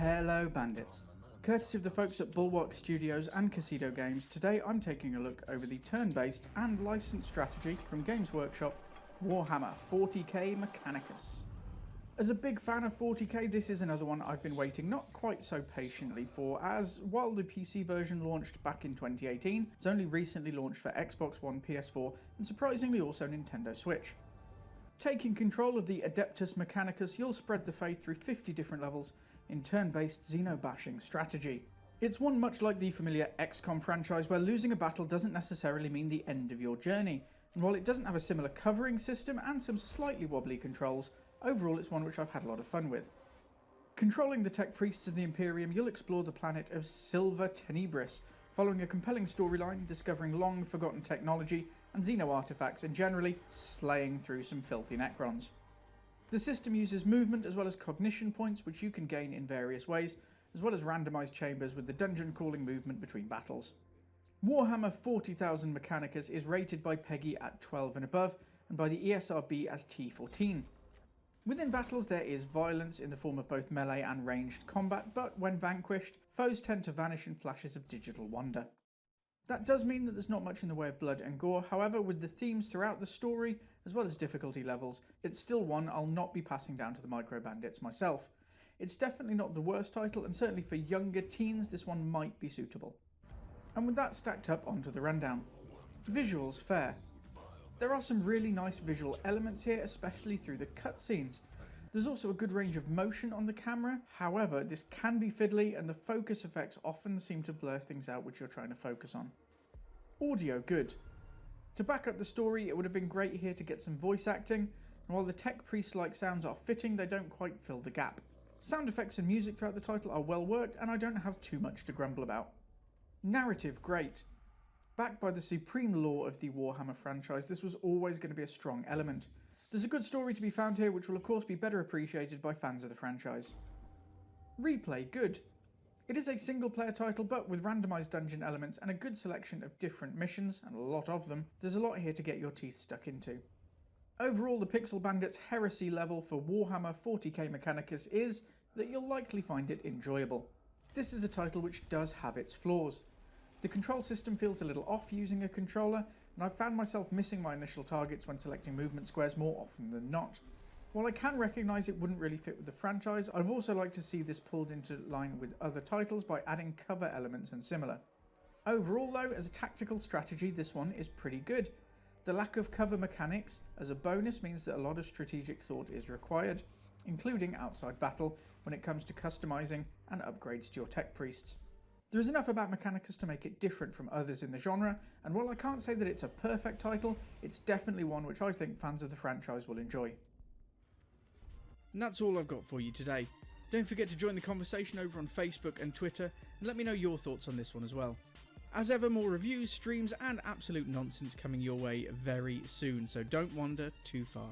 Hello Bandits. Courtesy of the folks at Bulwark Studios and Kasedo Games, today I'm taking a look over the turn-based and licensed strategy from Games Workshop, Warhammer 40k Mechanicus. As a big fan of 40k, this is another one I've been waiting not quite so patiently for, as while the PC version launched back in 2018, it's only recently launched for Xbox One, PS4 and surprisingly also Nintendo Switch. Taking control of the Adeptus Mechanicus, you'll spread the faith through 50 different levels in turn-based xeno-bashing strategy. It's one much like the familiar XCOM franchise where losing a battle doesn't necessarily mean the end of your journey, and while it doesn't have a similar covering system and some slightly wobbly controls, overall it's one which I've had a lot of fun with. Controlling the tech priests of the Imperium, you'll explore the planet of Silva Tenebris, following a compelling storyline, discovering long-forgotten technology and xeno artifacts, and generally slaying through some filthy Necrons. The system uses movement as well as cognition points, which you can gain in various ways, as well as randomised chambers with the dungeon crawling movement between battles. Warhammer 40,000 Mechanicus is rated by PEGI at 12 and above, and by the ESRB as T14. Within battles there is violence in the form of both melee and ranged combat, but when vanquished, foes tend to vanish in flashes of digital wonder. That does mean that there's not much in the way of blood and gore, however with the themes throughout the story, as well as difficulty levels, it's still one I'll not be passing down to the micro bandits myself. It's definitely not the worst title, and certainly for younger teens this one might be suitable. And with that stacked up, onto the rundown. Visuals fair. There are some really nice visual elements here, especially through the cutscenes. There's also a good range of motion on the camera, however this can be fiddly and the focus effects often seem to blur things out which you're trying to focus on. Audio good. To back up the story, it would have been great here to get some voice acting, and while the tech priest-like sounds are fitting, they don't quite fill the gap. Sound effects and music throughout the title are well worked, and I don't have too much to grumble about. Narrative great. Backed by the supreme lore of the Warhammer franchise, this was always going to be a strong element. There's a good story to be found here which will of course be better appreciated by fans of the franchise. Replay good. It is a single player title, but with randomised dungeon elements and a good selection of different missions, and a lot of them, there's a lot here to get your teeth stuck into. Overall, the Pixel Bandits heresy level for Warhammer 40k Mechanicus is that you'll likely find it enjoyable. This is a title which does have its flaws. The control system feels a little off using a controller, and I've found myself missing my initial targets when selecting movement squares more often than not. While I can recognise it wouldn't really fit with the franchise, I'd also like to see this pulled into line with other titles by adding cover elements and similar. Overall though, as a tactical strategy, this one is pretty good. The lack of cover mechanics as a bonus means that a lot of strategic thought is required, including outside battle when it comes to customising and upgrades to your tech priests. There is enough about Mechanicus to make it different from others in the genre, and while I can't say that it's a perfect title, it's definitely one which I think fans of the franchise will enjoy. And that's all I've got for you today. Don't forget to join the conversation over on Facebook and Twitter, and let me know your thoughts on this one as well. As ever, more reviews, streams and absolute nonsense coming your way very soon, so don't wander too far.